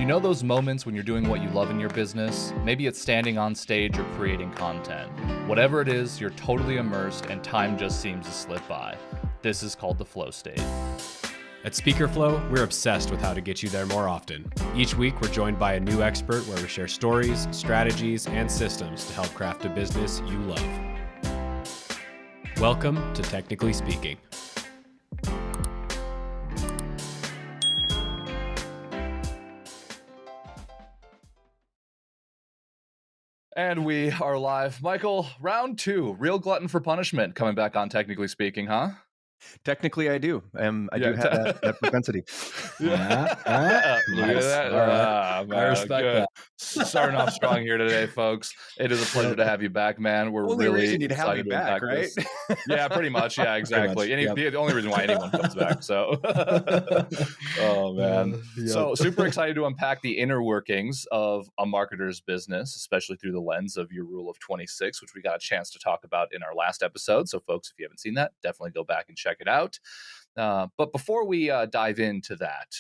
You know those moments when you're doing what you love in your business? Maybe it's standing on stage or creating content. Whatever it is, you're totally immersed and time just seems to slip by. This is called the flow state. At SpeakerFlow, we're obsessed with how to get you there more often. Each week, we're joined by a new expert where we share stories, strategies, and systems to help craft a business you love. Welcome to Technically Speaking. And we are live. Michael, round 2, real glutton for punishment coming back on Technically Speaking, huh? Technically, I do. I do have that propensity. Look at that. I respect that. Starting off strong here today, folks. It is a pleasure to have you back, man. We're Only really reason you'd have me excited to back, unpack right? this. Yeah, pretty much. Yeah, exactly. The only reason why anyone comes back. So, oh man. So super excited to unpack the inner workings of a marketer's business, especially through the lens of your rule of 26, which we got a chance to talk about in our last episode. So, folks, if you haven't seen that, definitely go back and check it out. But before we dive into that,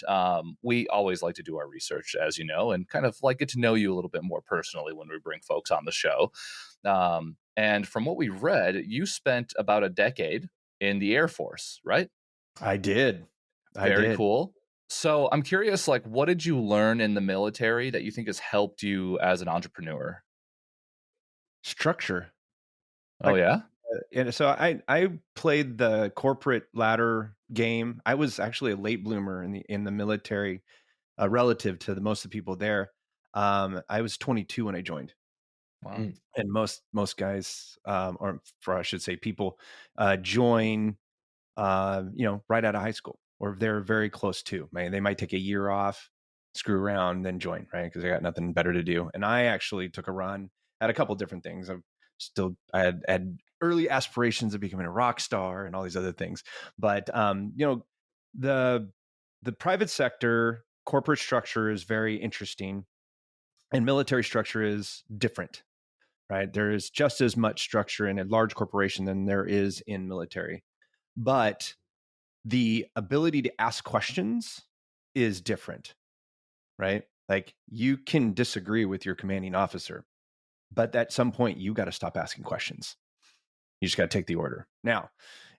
we always like to do our research, as you know, and kind of like get to know you a little bit more personally when we bring folks on the show. And from what we read, you spent about a decade in the Air Force, right? I did. Very cool. So I'm curious, like, what did you learn in the military that you think has helped you as an entrepreneur? Structure. Oh, yeah? And so I played the corporate ladder game. I was actually a late bloomer in the military, relative to most of the people there. I was 22 when I joined. Wow. And most guys, I should say people, join, right out of high school, or they're very close to. They might take a year off, screw around, then join, right? Because they got nothing better to do. And I actually took a run at a couple different things. I had early aspirations of becoming a rock star and all these other things. But the private sector corporate structure is very interesting, and military structure is different, right? There is just as much structure in a large corporation than there is in military, but the ability to ask questions is different, right? Like, you can disagree with your commanding officer, but at some point you got to stop asking questions. You just got to take the order. Now,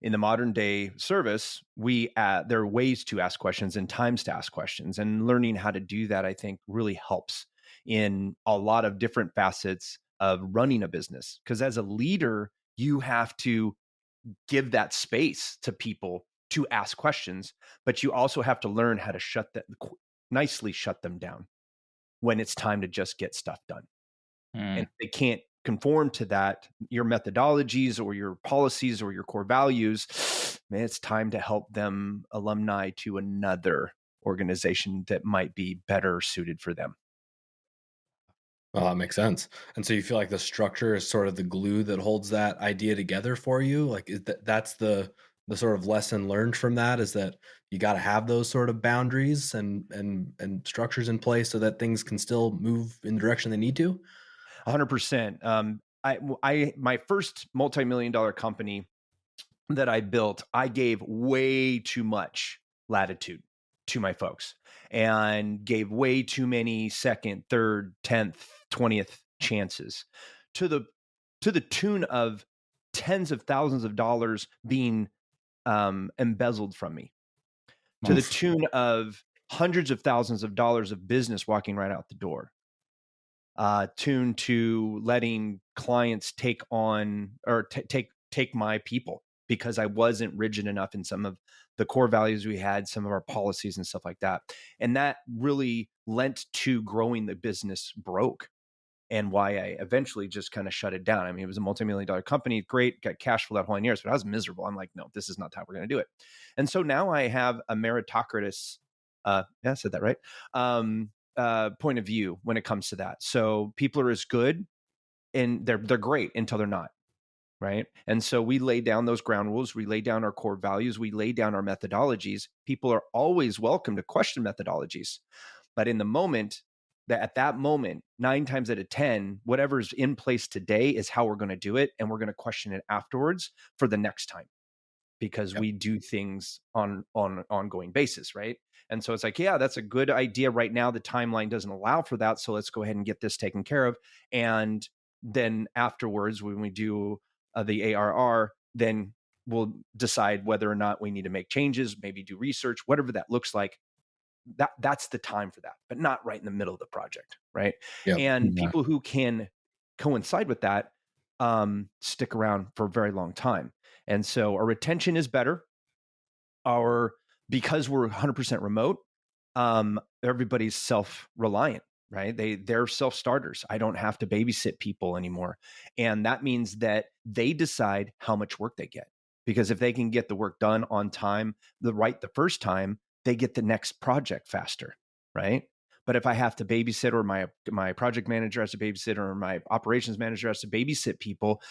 in the modern day service, there are ways to ask questions and times to ask questions, and learning how to do that, I think, really helps in a lot of different facets of running a business. Because as a leader, you have to give that space to people to ask questions, but you also have to learn how to nicely shut them down when it's time to just get stuff done. And if they can't conform to that, your methodologies or your policies or your core values, man, it's time to help them alumni to another organization that might be better suited for them. Oh, that makes sense. And so you feel like the structure is sort of the glue that holds that idea together for you? Like, that's the sort of lesson learned from that, is that you got to have those sort of boundaries and structures in place so that things can still move in the direction they need to? 100%. My first multi-million-dollar company that I built, I gave way too much latitude to my folks and gave way too many second, third, 10th, 20th chances, to the tune of tens of thousands of dollars being embezzled from me, to the tune of hundreds of thousands of dollars of business walking right out the door. Tuned to letting clients take on or take my people because I wasn't rigid enough in some of the core values we had, some of our policies and stuff like that. And that really lent to growing the business broke, and why I eventually just kind of shut it down. I mean, it was a multi-million-dollar company, great, got cash for that whole 9 years, but I was miserable. I'm like, no, this is not how we're going to do it. And so now I have a meritocratic, I said that right, point of view when it comes to that. So people are as good and they're great until they're not, right? And so we lay down those ground rules, we lay down our core values, we lay down our methodologies. People are always welcome to question methodologies, but in the moment, at that moment, 9 times out of 10, whatever's in place today is how we're going to do it, and we're going to question it afterwards for the next time. because we do things on an ongoing basis, right? And so it's like, yeah, that's a good idea right now. The timeline doesn't allow for that, so let's go ahead and get this taken care of. And then afterwards, when we do the ARR, then we'll decide whether or not we need to make changes, maybe do research, whatever that looks like. That's the time for that, but not right in the middle of the project, right? Yep. And people who can coincide with that stick around for a very long time. And so our retention is better. Because we're 100% remote, everybody's self-reliant, right? They're self-starters. I don't have to babysit people anymore. And that means that they decide how much work they get. Because if they can get the work done on time, the first time, they get the next project faster, right? But if I have to babysit, or my project manager has to babysit, or my operations manager has to babysit people,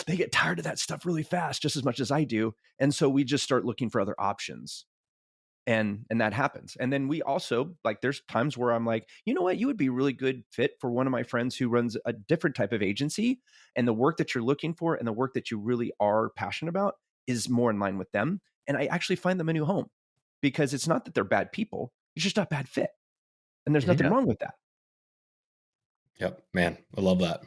they get tired of that stuff really fast, just as much as I do. And so we just start looking for other options. And that happens. And then we also, like, there's times where I'm like, you know what, you would be a really good fit for one of my friends who runs a different type of agency, and the work that you're looking for and the work that you really are passionate about is more in line with them. And I actually find them a new home, because it's not that they're bad people, it's just not a bad fit. And there's nothing wrong with that. Yep, man, I love that.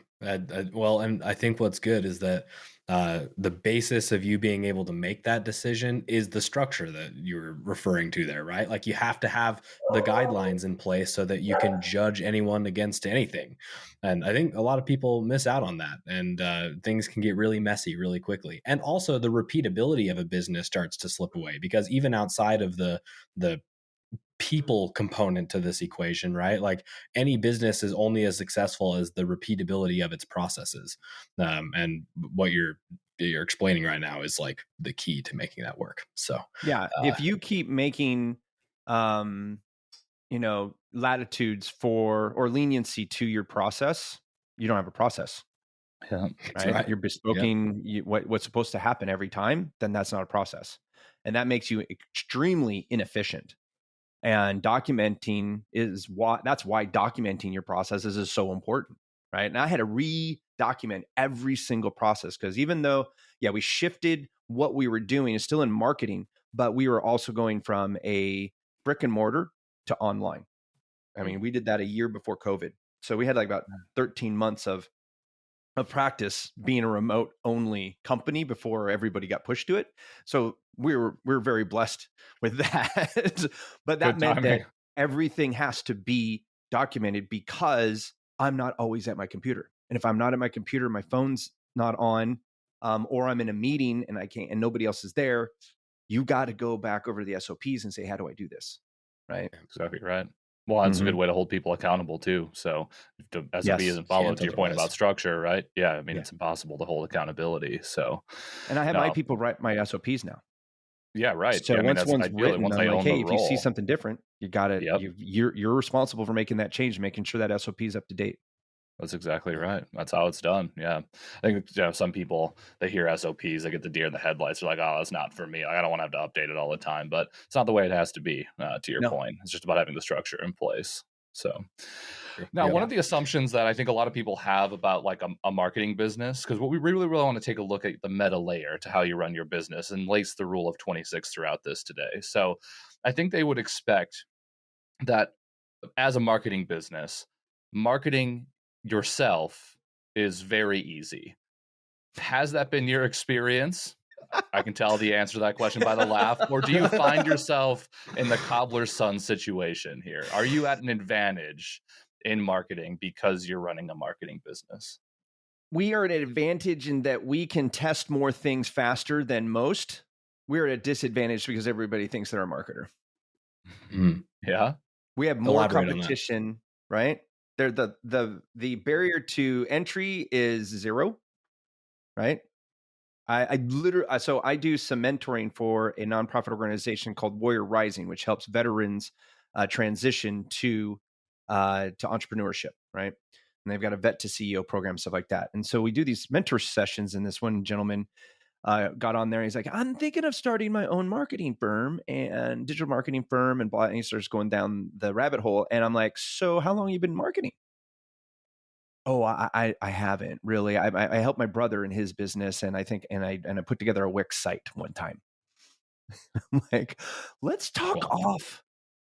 Well, and I think what's good is that the basis of you being able to make that decision is the structure that you're referring to there, right? Like, you have to have the guidelines in place so that you can judge anyone against anything. And I think a lot of people miss out on that, and things can get really messy really quickly. And also the repeatability of a business starts to slip away, because even outside of the people component to this equation, right? Like, any business is only as successful as the repeatability of its processes. And what you're explaining right now is like the key to making that work. So yeah, if you keep making, latitudes for, or leniency to your process, you don't have a process. Yeah, right? You're bespoking what's supposed to happen every time, then that's not a process. And that makes you extremely inefficient. And documenting that's why documenting your processes is so important, right? And I had to re-document every single process, because even though, we shifted what we were doing, is still in marketing, but we were also going from a brick and mortar to online. I mean, we did that a year before COVID. So we had like about 13 months of practice being a remote only company before everybody got pushed to it. So we're very blessed with that. But that meant that everything has to be documented, because I'm not always at my computer. And if I'm not at my computer, my phone's not on, or I'm in a meeting and I can't, and nobody else is there, you got to go back over the SOPs and say, how do I do this? Right. Exactly right. Well, that's a good way to hold people accountable too. So if the SOP isn't followed, to your point about structure, right? Yeah, I mean, it's impossible to hold accountability. So, and I have my people write my SOPs now. Yeah, right. So once one's written, I'm like, hey, if you see role, something different, you got it. You're responsible for making that change, making sure that SOP is up to date. That's exactly right. That's how it's done. Yeah. I think some people, they hear SOPs, they get the deer in the headlights. They're like, oh, that's not for me. I don't want to have to update it all the time. But it's not the way it has to be, to your point. It's just about having the structure in place. So now, one of the assumptions that I think a lot of people have about like a marketing business, because what we really want to take a look at the meta layer to how you run your business, and lace the rule of 26 throughout this today. So I think they would expect that as a marketing business, marketing yourself is very easy. Has that been your experience? I can tell the answer to that question by the laugh. Or do you find yourself in the cobbler's son situation here? Are you at an advantage in marketing because you're running a marketing business? We are at an advantage in that we can test more things faster than most. We're at a disadvantage because everybody thinks they're a marketer. Yeah. We have more competition, right? The barrier to entry is zero, right? I literally, so I do some mentoring for a nonprofit organization called Warrior Rising, which helps veterans transition to entrepreneurship, right? And they've got a vet to CEO program, stuff like that. And so we do these mentor sessions, and this one gentleman got on there. And he's like, I'm thinking of starting my own marketing firm and digital marketing firm, and blah. And he starts going down the rabbit hole. And I'm like, so how long have you been marketing? Oh, I haven't really. I helped my brother in his business, and I put together a Wix site one time. I'm like, let's talk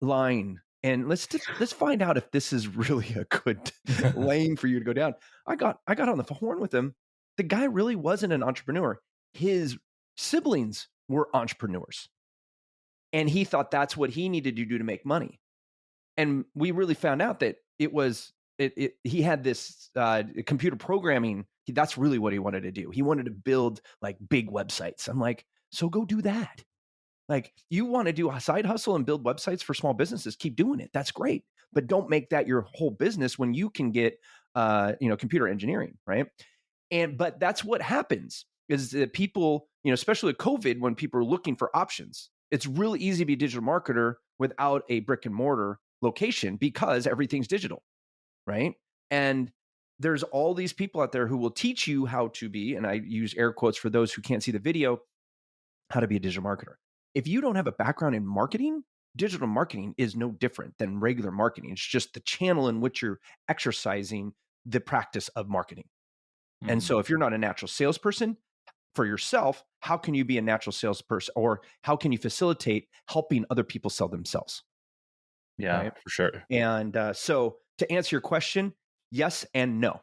offline and let's find out if this is really a good lane for you to go down. I got on the horn with him. The guy really wasn't an entrepreneur. His siblings were entrepreneurs. And he thought that's what he needed to do to make money. And we really found out that he had this computer programming. That's really what he wanted to do. He wanted to build like big websites. I'm like, so go do that. Like, you want to do a side hustle and build websites for small businesses, keep doing it. That's great. But don't make that your whole business when you can get, computer engineering, right? But that's what happens is that people, especially with COVID, when people are looking for options, it's really easy to be a digital marketer without a brick and mortar location because everything's digital, right? And there's all these people out there who will teach you how to be, and I use air quotes for those who can't see the video, how to be a digital marketer. If you don't have a background in marketing, digital marketing is no different than regular marketing. It's just the channel in which you're exercising the practice of marketing. Mm-hmm. And so if you're not a natural salesperson for yourself, how can you be a natural salesperson, or how can you facilitate helping other people sell themselves? Yeah, right? For sure. And so to answer your question, yes and no.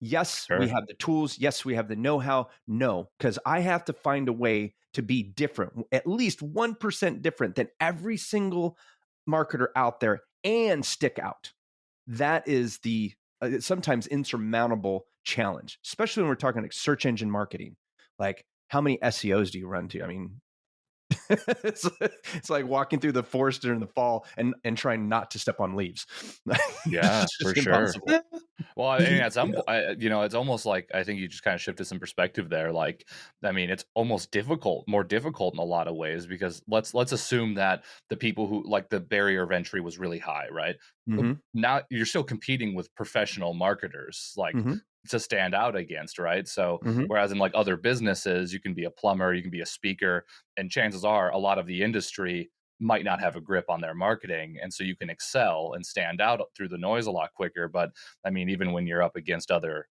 Yes, sure. We have the tools. Yes, we have the know-how. No, because I have to find a way to be different, at least 1% different than every single marketer out there, and stick out. That is the sometimes insurmountable challenge, especially when we're talking like search engine marketing. Like, how many SEOs do you run to? I mean, it's like walking through the forest during the fall and trying not to step on leaves. Yeah, for sure. Well, I mean, at some point, it's almost like, I think you just kind of shifted some perspective there. Like, I mean, it's almost more difficult in a lot of ways, because let's assume that the people who, like, the barrier of entry was really high, right? Mm-hmm. Now you're still competing with professional marketers, like, mm-hmm. to stand out against, right? So mm-hmm. whereas in like other businesses, you can be a plumber, you can be a speaker, and chances are a lot of the industry might not have a grip on their marketing, and so you can excel and stand out through the noise a lot quicker. But I mean, even when you're up against other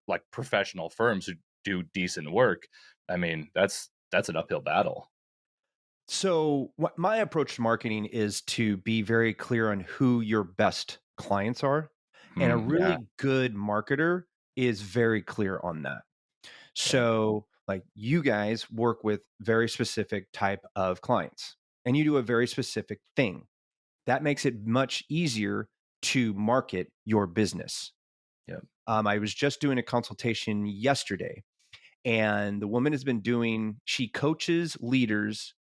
like professional firms who do decent work, I mean, that's an uphill battle. So what my approach to marketing is to be very clear on who your best clients are. And a really good marketer is very clear on that. So like, you guys work with very specific type of clients, and you do a very specific thing. That makes it much easier to market your business. Yeah. I was just doing a consultation yesterday, and the woman has been she coaches leaders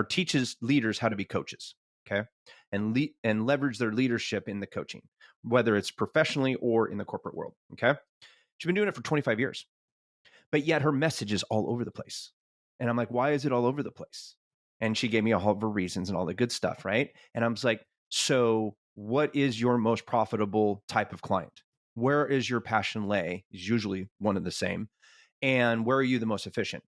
teaches leaders how to be coaches. Okay. And leverage their leadership in the coaching, whether it's professionally or in the corporate world. Okay. She's been doing it for 25 years, but yet her message is all over the place. And I'm like, why is it all over the place? And she gave me all of her reasons and all the good stuff. Right. And I was like, so what is your most profitable type of client? Where is your passion lay? Is usually one and the same. And where are you the most efficient?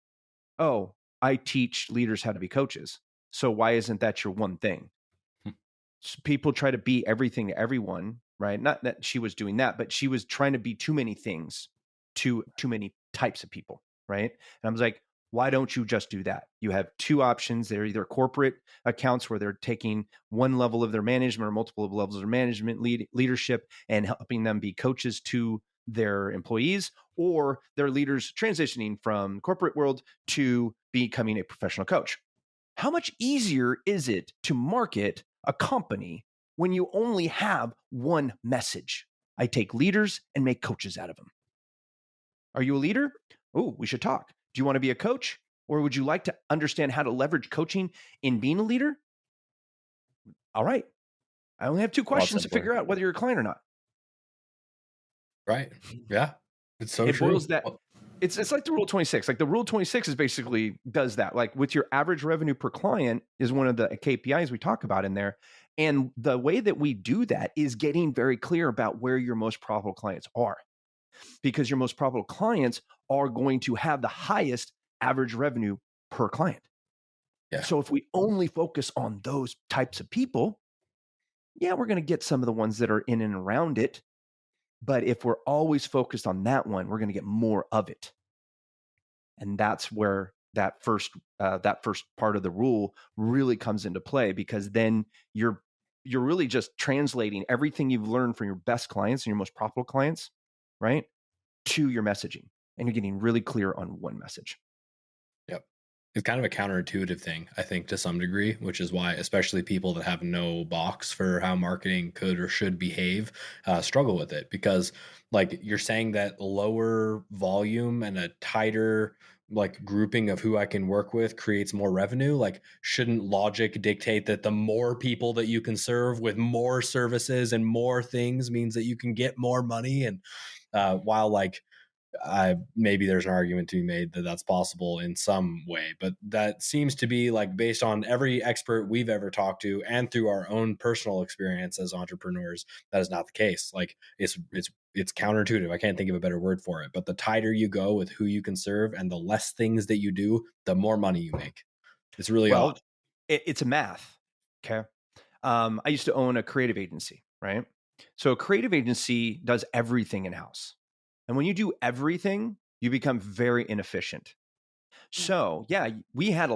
Oh, I teach leaders how to be coaches. So why isn't that your one thing? So people try to be everything to everyone, right? Not that she was doing that, but she was trying to be too many things to too many types of people, right? And I was like, why don't you just do that? You have two options. They're either corporate accounts where they're taking one level of their management or multiple levels of their management leadership and helping them be coaches to their employees, or their leaders transitioning from corporate world to becoming a professional coach. How much easier is it to market a company when you only have one message? I take leaders and make coaches out of them. Are you a leader? Oh, we should talk. Do you want to be a coach, or would you like to understand how to leverage coaching in being a leader? All right. I only have two questions to figure out whether you're a client or not. Right. Yeah. It's so true. It's like the rule 26. Like, the rule 26 is basically does that. Like, with your average revenue per client is one of the KPIs we talk about in there. And the way that we do that is getting very clear about where your most profitable clients are, because your most profitable clients are going to have the highest average revenue per client. Yeah. So if we only focus on those types of people, we're going to get some of the ones that are in and around it. But if we're always focused on that one, we're going to get more of it. And that's where that first part of the rule really comes into play, because then you're really just translating everything you've learned from your best clients and your most profitable clients, right, to your messaging, and you're getting really clear on one message. Yep. It's kind of a counterintuitive thing, I think, to some degree, which is why especially people that have no box for how marketing could or should behave struggle with it, because like you're saying that lower volume and a tighter like grouping of who I can work with creates more revenue. Like, shouldn't logic dictate that the more people that you can serve with more services and more things means that you can get more money? And while like maybe there's an argument to be made that that's possible in some way, but that seems to be like based on every expert we've ever talked to and through our own personal experience as entrepreneurs, that is not the case. Like it's counterintuitive. I can't think of a better word for it, but the tighter you go with who you can serve and the less things that you do, the more money you make. It's really odd. It's a math. Okay. I used to own a creative agency, right? So a creative agency does everything in-house. And when you do everything, you become very inefficient. So yeah, we had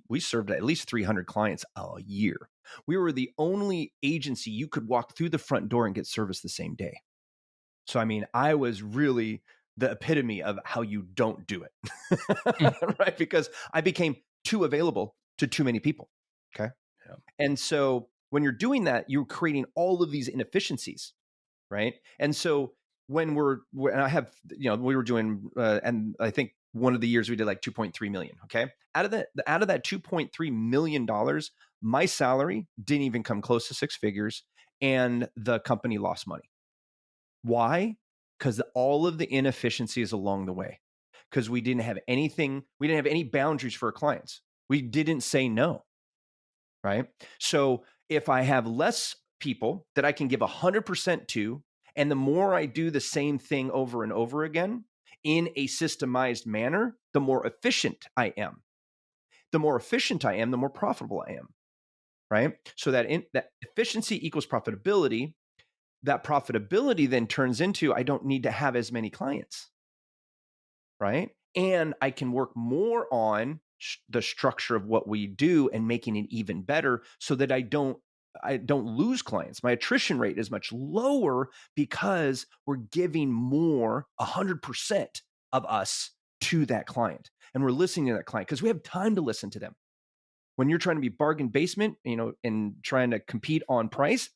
we served at least 300 clients a year. We were the only agency you could walk through the front door and get service the same day. So, I mean, I was really the epitome of how you don't do it, right? Because I became too available to too many people. Okay. Yeah. And so when you're doing that, you're creating all of these inefficiencies, right? And so when we were doing, and I think one of the years we did like 2.3 million. Okay. Out of that $2.3 million, my salary didn't even come close to six figures, and the company lost money. Why? Because all of the inefficiencies along the way, because we didn't have any boundaries for our clients. We didn't say no, right? So if I have less people that I can give 100% to, and the more I do the same thing over and over again in a systemized manner, the more efficient I am. The more efficient I am, the more profitable I am, right? So that efficiency equals profitability. That profitability then turns into, I don't need to have as many clients, right? And I can work more on the structure of what we do and making it even better, so that I don't lose clients. My attrition rate is much lower because we're giving more, 100% of us to that client. And we're listening to that client because we have time to listen to them. When you're trying to be bargain basement, and trying to compete on price,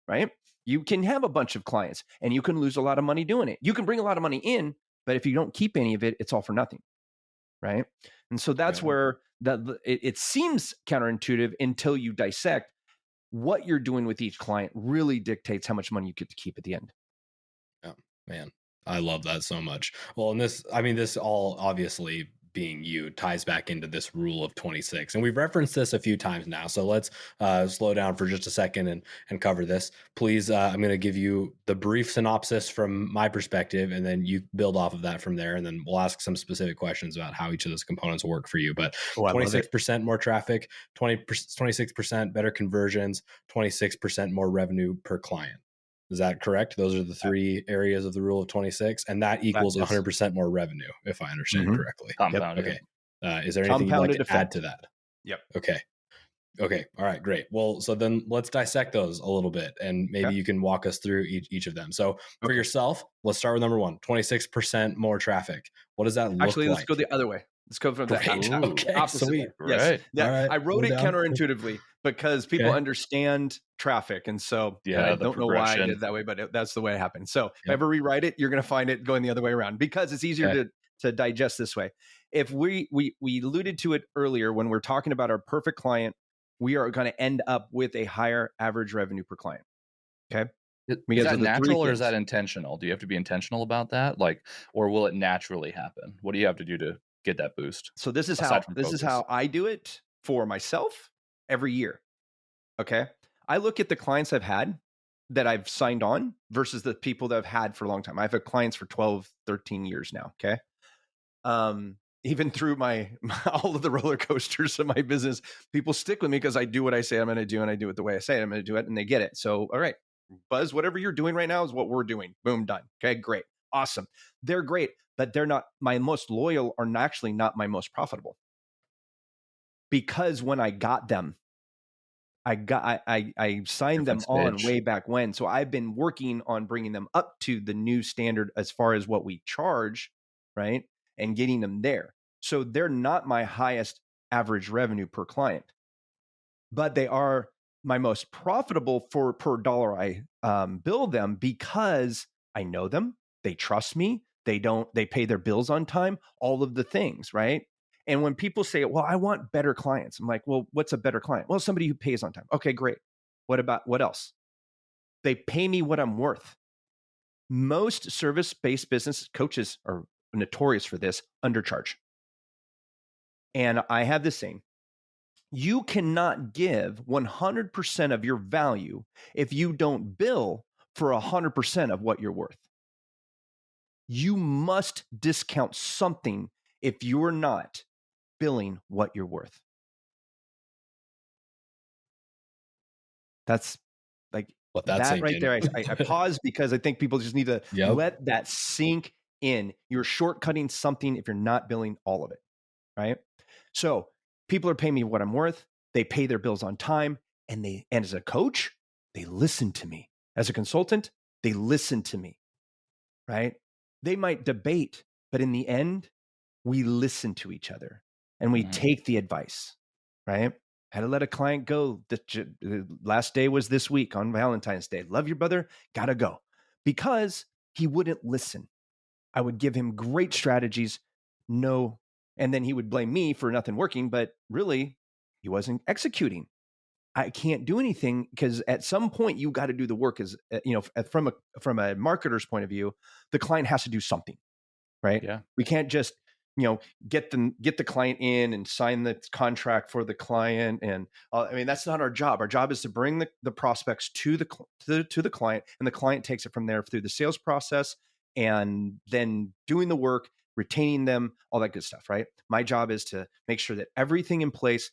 right? You can have a bunch of clients and you can lose a lot of money doing it. You can bring a lot of money in, but if you don't keep any of it, it's all for nothing, right? And so that's where it seems counterintuitive until you dissect what you're doing with each client really dictates how much money you get to keep at the end. Yeah, man, I love that so much. Well, and this all obviously being you ties back into this rule of 26, and we've referenced this a few times now. So let's slow down for just a second and cover this, please. I'm going to give you the brief synopsis from my perspective, and then you build off of that from there, and then we'll ask some specific questions about how each of those components will work for you. But 26% more traffic, 26% better conversions, 26% more revenue per client. Is that correct? Those are the three areas of the rule of 26, and that equals 100% more revenue, if I understand correctly. Compounded. Okay. Is there anything you'd like to add to that? Yep. Okay. All right, great. Well, so then let's dissect those a little bit, and maybe you can walk us through each of them. So for yourself, let's start with number one, 26% more traffic. What does that look like? Actually, let's go the other way. Let's go from the opposite. Sweet. Yes. Right. Yeah. Right. I wrote it counterintuitively because people understand traffic. And so I don't know why I did it that way, but that's the way it happened. So if I ever rewrite it, you're going to find it going the other way around, because it's easier to digest this way. If we alluded to it earlier, when we're talking about our perfect client, we are going to end up with a higher average revenue per client. Okay. Is that natural or is that intentional? Do you have to be intentional about that? Or will it naturally happen? What do you have to do to get that boost? So this is how I do it for myself every year. Okay. I look at the clients I've had that I've signed on versus the people that I've had for a long time. I've had clients for 12, 13 years now. Okay. Even through all of the roller coasters of my business, people stick with me because I do what I say I'm going to do, and I do it the way I say I'm going to do it, and they get it. So, all right, Buzz, whatever you're doing right now is what we're doing. Boom, done. Okay, great. awesome. They're great, but they're not my most loyal, or actually not my most profitable. Because when I got them, I signed them on way back when. So I've been working on bringing them up to the new standard as far as what we charge, right? And getting them there. So they're not my highest average revenue per client, but they are my most profitable for per dollar I bill them, because I know them, they trust me, they pay their bills on time, all of the things, right? And when people say, well, I want better clients, I'm like, well, what's a better client? Well, somebody who pays on time. Okay, great. What else? They pay me what I'm worth. Most service-based business coaches are notorious for this, undercharge. And I have this saying, you cannot give 100% of your value if you don't bill for 100% of what you're worth. You must discount something if you're not billing what you're worth. That's like that right there. I pause because I think people just need to let that sink in. You're shortcutting something if you're not billing all of it, right? So people are paying me what I'm worth. They pay their bills on time, and as a coach, they listen to me. As a consultant, they listen to me, right? They might debate, but in the end, we listen to each other and we take the advice, right? Had to let a client go. The last day was this week on Valentine's Day. Love your brother, gotta go. Because he wouldn't listen. I would give him great strategies, no, and then he would blame me for nothing working, but really, he wasn't executing. I can't do anything, because at some point you got to do the work. As from a marketer's point of view, the client has to do something, right? Yeah. We can't just get the client in and sign the contract for the client. And that's not our job. Our job is to bring the prospects to the client, and the client takes it from there through the sales process, and then doing the work, retaining them, all that good stuff, right? My job is to make sure that everything in place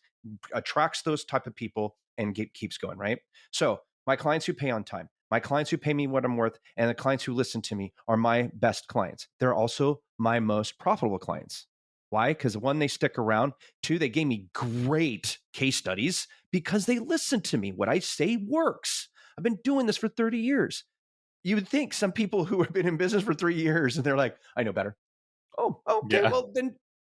attracts those type of people and keeps going, right? So my clients who pay on time, my clients who pay me what I'm worth, and the clients who listen to me are my best clients. They're also my most profitable clients. Why? Because one, they stick around. Two, they gave me great case studies because they listened to me. What I say works. I've been doing this for 30 years. You would think some people who have been in business for 3 years and they're like, I know better. Oh, okay. Yeah. Well,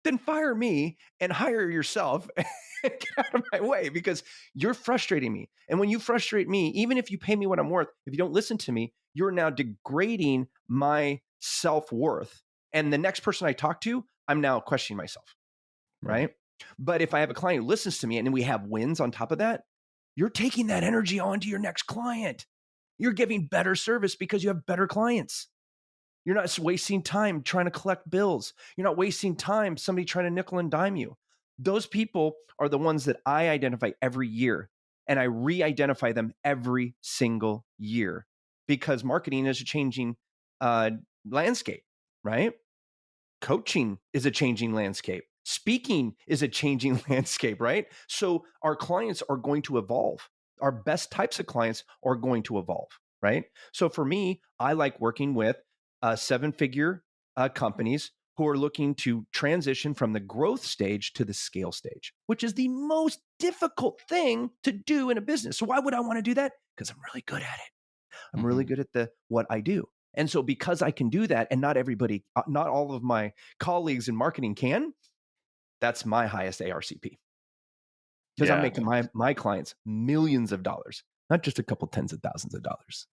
then fire me and hire yourself and get out of my way, because you're frustrating me. And when you frustrate me, even if you pay me what I'm worth, if you don't listen to me, you're now degrading my self-worth. And the next person I talk to, I'm now questioning myself, right? But if I have a client who listens to me and then we have wins on top of that, you're taking that energy on to your next client. You're giving better service because you have better clients. You're not wasting time trying to collect bills. You're not wasting time somebody trying to nickel and dime you. Those people are the ones that I identify every year, and I re-identify them every single year, because marketing is a changing landscape, right? Coaching is a changing landscape. Speaking is a changing landscape, right? So our clients are going to evolve. Our best types of clients are going to evolve, right? So for me, I like working with 7-figure companies who are looking to transition from the growth stage to the scale stage, which is the most difficult thing to do in a business. So why would I want to do that? Because I'm really good at it. I'm really good at what I do. And so because I can do that, and not everybody, not all of my colleagues in marketing can, that's my highest ARCP. Because I'm making my clients millions of dollars, not just a couple tens of thousands of dollars.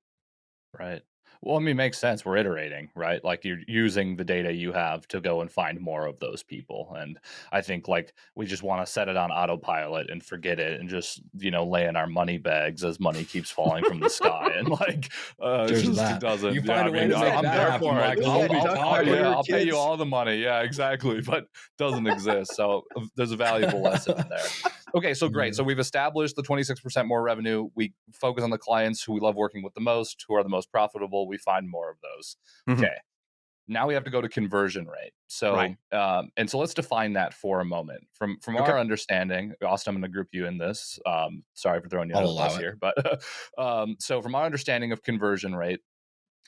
Right. Well, I mean, it makes sense. We're iterating, right? Like, you're using the data you have to go and find more of those people. And I think, like, we just want to set it on autopilot and forget it and just, lay in our money bags as money keeps falling from the sky. And like, it doesn't. You find a way to make I'm there happen, for it. Michael. I'll pay you all the money. Yeah, exactly. But it doesn't exist. So there's a valuable lesson in there. Okay, so great. So we've established the 26% more revenue. We focus on the clients who we love working with the most, who are the most profitable. We find more of those. Okay. Now we have to go to conversion rate. So, and so let's define that for a moment. From our understanding, Austin, I'm going to group you in this. Sorry for throwing you under the bus here, but so from our understanding of conversion rate,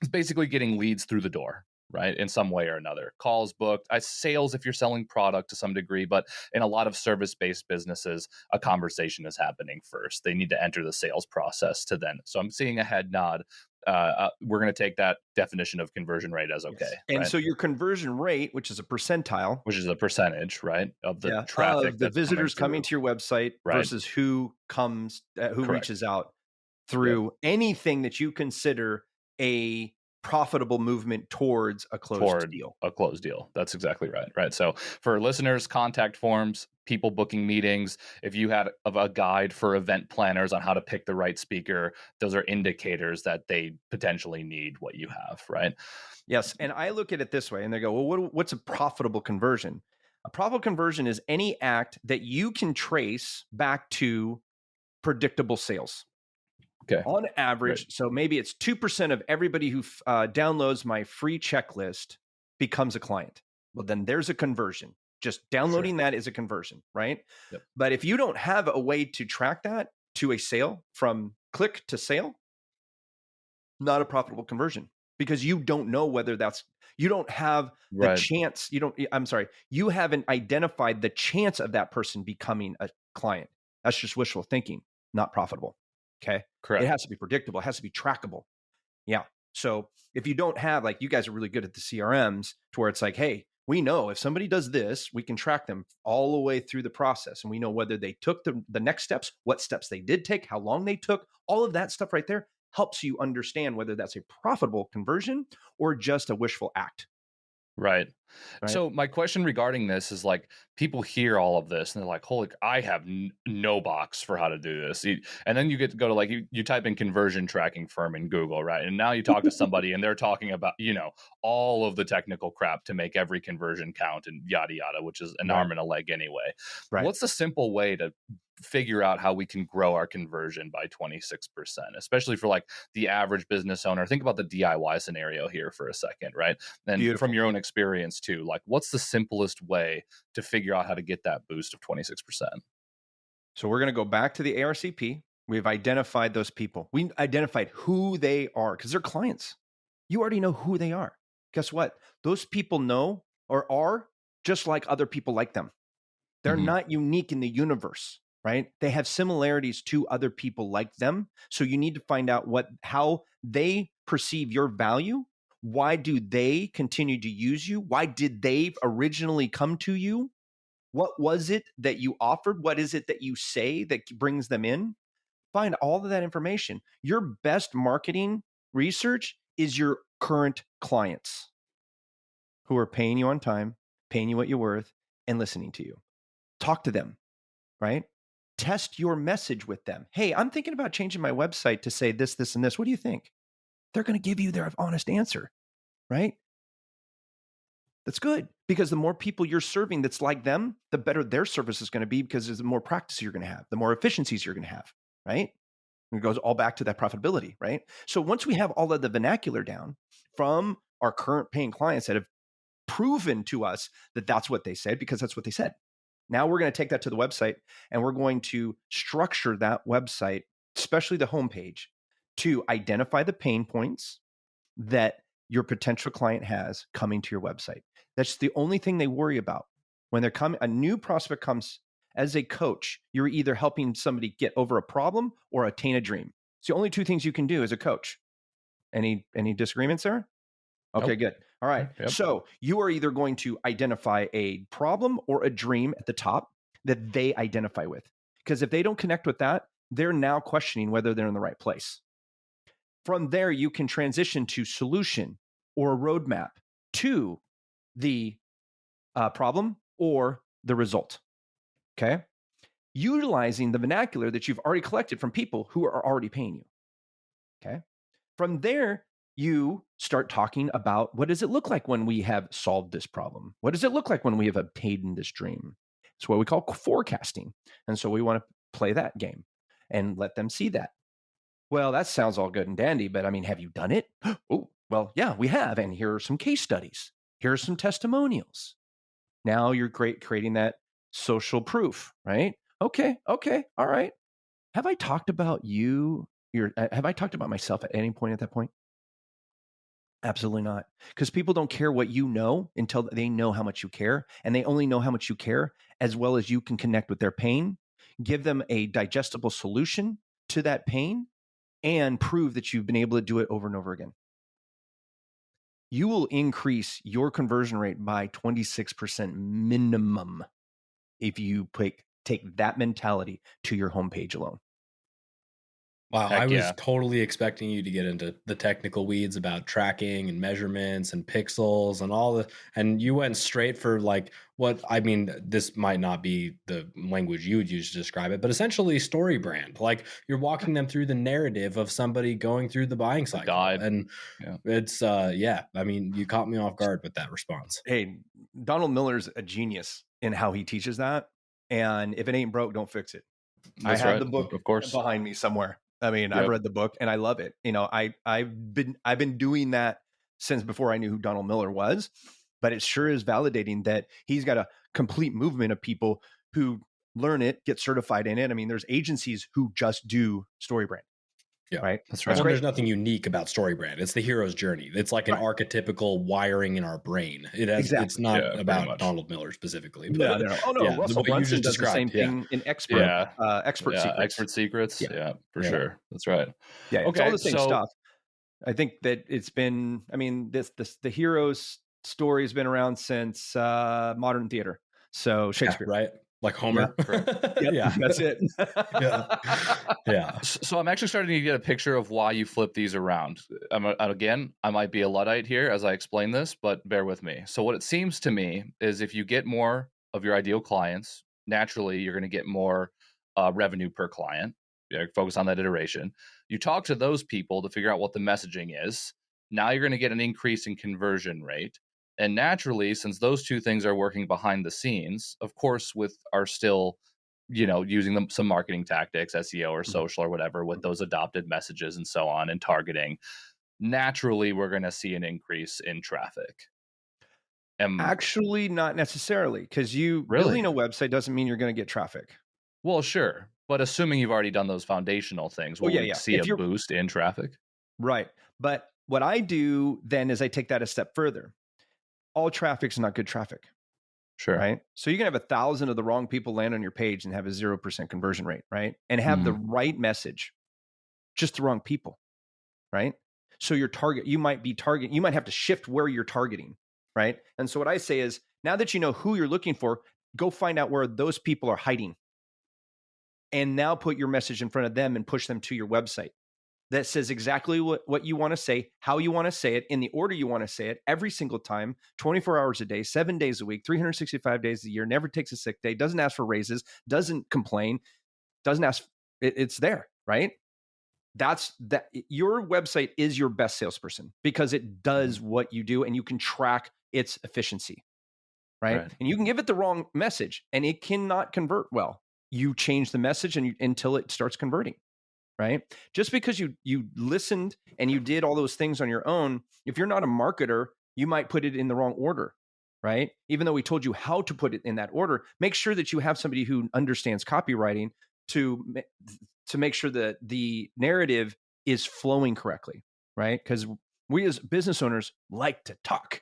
it's basically getting leads through the door. right? In some way or another. Calls booked, sales if you're selling product to some degree, but in a lot of service-based businesses, a conversation is happening first. They need to enter the sales process to then. So I'm seeing a head nod. We're going to take that definition of conversion rate as okay. Yes. And right? so your conversion rate, which is a percentile, which is a percentage, right, of the traffic of the visitors coming to your website versus who comes, who reaches out through anything that you consider a profitable movement towards a closed deal. A closed deal. That's exactly right. Right. So for listeners, contact forms, people booking meetings, if you had a guide for event planners on how to pick the right speaker, those are indicators that they potentially need what you have, right? Yes. And I look at it this way and they go, well, what's a profitable conversion? A profitable conversion is any act that you can trace back to predictable sales. Okay. On average, so maybe it's 2% of everybody who downloads my free checklist becomes a client. Well, then there's a conversion. Just downloading that is a conversion, right? Yep. But if you don't have a way to track that to a sale, from click to sale, not a profitable conversion, because you don't know whether you don't have the chance. You haven't identified the chance of that person becoming a client. That's just wishful thinking, not profitable. Okay. Correct. It has to be predictable. It has to be trackable. Yeah. So if you don't have, like, you guys are really good at the CRMs to where it's like, hey, we know if somebody does this, we can track them all the way through the process. And we know whether they took the next steps, what steps they did take, how long they took, all of that stuff right there helps you understand whether that's a profitable conversion or just a wishful act. Right. So my question regarding this is, like, people hear all of this and they're like, holy, I have no box for how to do this. And then you get to go to, like, you type in conversion tracking firm in Google, right? And now you talk to somebody and they're talking about, all of the technical crap to make every conversion count and yada, yada, which is an arm and a leg anyway. Right. What's the simple way to figure out how we can grow our conversion by 26%, especially for, like, the average business owner? Think about the DIY scenario here for a second, right? And from your own experience too, like, what's the simplest way to figure out how to get that boost of 26%? So we're going to go back to the ARCP. We've identified those people. We identified who they are because they're clients. You already know who they are. Guess what? Those people know or are just like other people like them. They're not unique in the universe, right? They have similarities to other people like them. So you need to find out how they perceive your value. Why do they continue to use you? Why did they originally come to you? What was it that you offered? What is it that you say that brings them in? Find all of that information. Your best marketing research is your current clients who are paying you on time, paying you what you're worth, and listening to you. Talk to them, right? Test your message with them. Hey, I'm thinking about changing my website to say this, this, and this. What do you think? They're going to give you their honest answer, right? That's good, because the more people you're serving that's like them, the better their service is going to be, because there's the more practice you're going to have, the more efficiencies you're going to have, right? And it goes all back to that profitability, right? So once we have all of the vernacular down from our current paying clients that have proven to us that that's what they said, because that's what they said. Now we're going to take that to the website and we're going to structure that website, especially the homepage, to identify the pain points that your potential client has coming to your website. That's the only thing they worry about. When they're coming, a new prospect comes, as a coach, you're either helping somebody get over a problem or attain a dream. It's the only two things you can do as a coach. Any disagreements there? Okay, nope. Good. All right. Yep. So you are either going to identify a problem or a dream at the top that they identify with. Because if they don't connect with that, they're now questioning whether they're in the right place. From there, you can transition to solution or a roadmap to the problem or the result. Okay. Utilizing the vernacular that you've already collected from people who are already paying you. Okay. From there, you start talking about, what does it look like when we have solved this problem? What does it look like when we have obtained this dream? It's what we call forecasting. And so we want to play that game and let them see that. Well, that sounds all good and dandy, but I mean, have you done it? Oh, well, yeah, we have. And here are some case studies. Here are some testimonials. Now you're creating that social proof, right? Okay, all right. Have I talked about you? Have I talked about myself at any point at that point? Absolutely not. Because people don't care what you know until they know how much you care. And they only know how much you care as well as you can connect with their pain, give them a digestible solution to that pain, and prove that you've been able to do it over and over again. You will increase your conversion rate by 26% minimum if you take that mentality to your homepage alone. Wow, I was totally expecting you to get into the technical weeds about tracking and measurements and pixels and all and you went straight for like this might not be the language you would use to describe it, but essentially story brand. Like you're walking them through the narrative of somebody going through the buying cycle. And it's, I mean, you caught me off guard with that response. Hey, Donald Miller's a genius in how he teaches that. And if it ain't broke, don't fix it. That's I have the book, of course, behind me somewhere. I mean, I've read the book and I love it. You know, I've been doing that since before I knew who Donald Miller was, but it sure is validating that he's got a complete movement of people who learn it, get certified in it. I mean, there's agencies who just do StoryBrand. Yeah, right. That's right. There's nothing unique about StoryBrand. It's the hero's journey. It's like an archetypical wiring in our brain. It's not about Donald Miller specifically. But, no. Oh no, Russell Brunson does the same thing in Expert Secrets. Expert Secrets. Yeah, for sure. That's right. Yeah, it's all the same stuff. I think that it's been. I mean, the hero's story has been around since modern theater. So Shakespeare, right? Like Homer. Yeah, that's it. Yeah. So I'm actually starting to get a picture of why you flip these around. Again, I might be a Luddite here as I explain this, but bear with me. So what it seems to me is if you get more of your ideal clients, naturally you're going to get more revenue per client. Focus on that iteration. You talk to those people to figure out what the messaging is. Now you're going to get an increase in conversion rate. And naturally, since those two things are working behind the scenes, of course, are still, using some marketing tactics, SEO or social or whatever, with those adopted messages and so on and targeting, naturally, we're going to see an increase in traffic. Actually, not necessarily, because building a website doesn't mean you're going to get traffic. Well, sure. But assuming you've already done those foundational things, will we see a boost in traffic? Right. But what I do then is I take that a step further. All traffic's not good traffic. Sure. Right. So you can have 1,000 of the wrong people land on your page and have a 0% conversion rate, right? And have the right message, just the wrong people, right? So you might have to shift where you're targeting, right? And so what I say is, now that you know who you're looking for, go find out where those people are hiding. And now put your message in front of them and push them to your website that says exactly what you want to say, how you want to say it, in the order you want to say it, every single time, 24 hours a day, 7 days a week, 365 days a year, never takes a sick day, doesn't ask for raises, doesn't complain, doesn't ask. It's there, right? Your website is your best salesperson because it does what you do and you can track its efficiency, right? And you can give it the wrong message and it cannot convert well. You change the message until it starts converting. Right? Just because you listened and you did all those things on your own, if you're not a marketer, you might put it in the wrong order, right? Even though we told you how to put it in that order, make sure that you have somebody who understands copywriting to make sure that the narrative is flowing correctly, right? Because we as business owners like to talk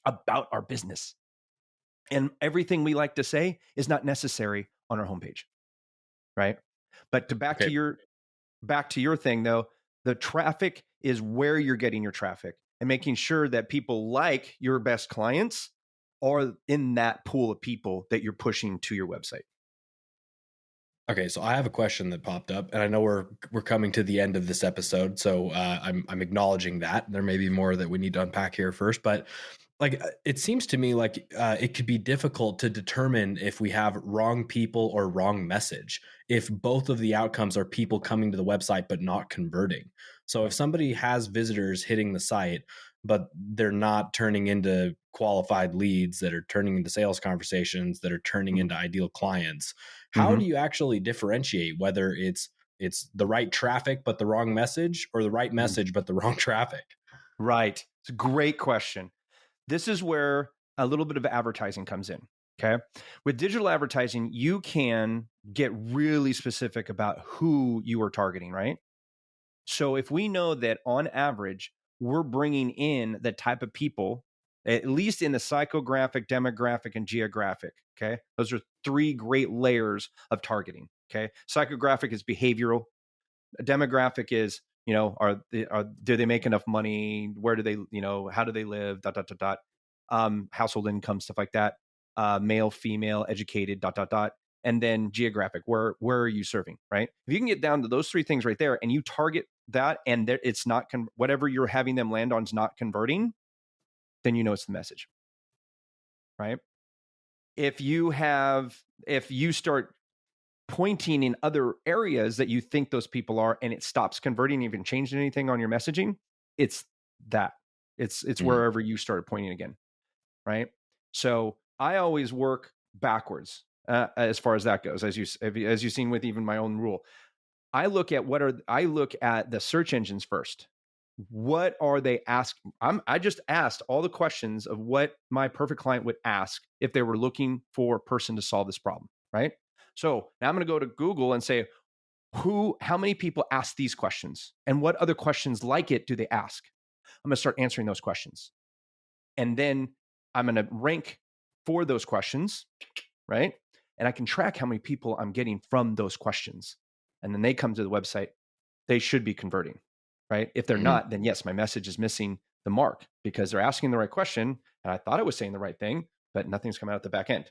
about our business. And everything we like to say is not necessary on our homepage, right? But back to your thing though, the traffic is where you're getting your traffic and making sure that people like your best clients are in that pool of people that you're pushing to your website. Okay, so I have a question that popped up, and I know we're coming to the end of this episode, so I'm acknowledging that there may be more that we need to unpack here first, but like it seems to me like it could be difficult to determine if we have wrong people or wrong message if both of the outcomes are people coming to the website but not converting. So if somebody has visitors hitting the site but they're not turning into qualified leads that are turning into sales conversations that are turning into ideal clients, how do you actually differentiate whether it's the right traffic but the wrong message, or the right message but the wrong traffic? Right. It's a great question. This is where a little bit of advertising comes in. Okay. With digital advertising, you can get really specific about who you are targeting, right? So if we know that on average, we're bringing in the type of people, at least in the psychographic, demographic, and geographic. Okay. Those are 3 great layers of targeting. Okay. Psychographic is behavioral. Demographic is, do they make enough money? Where do they, how do they live? ... Household income, stuff like that. Male, female, educated, ... And then geographic, where are you serving, right? If you can get down to those 3 things right there, and you target that, and it's not whatever you're having them land on is not converting, then it's the message, right? If you start pointing in other areas that you think those people are, and it stops converting, even changing anything on your messaging, it's wherever you started pointing again, right? So I always work backwards as far as that goes, as you've seen with even my own rule. I look at the search engines first. What are they asking? I just asked all the questions of what my perfect client would ask if they were looking for a person to solve this problem, right? So now I'm going to go to Google and say, how many people ask these questions, and what other questions like it do they ask? I'm going to start answering those questions. And then I'm going to rank for those questions, right? And I can track how many people I'm getting from those questions. And then they come to the website, they should be converting, right? If they're not, then yes, my message is missing the mark, because they're asking the right question. And I thought I was saying the right thing, but nothing's coming out the back end.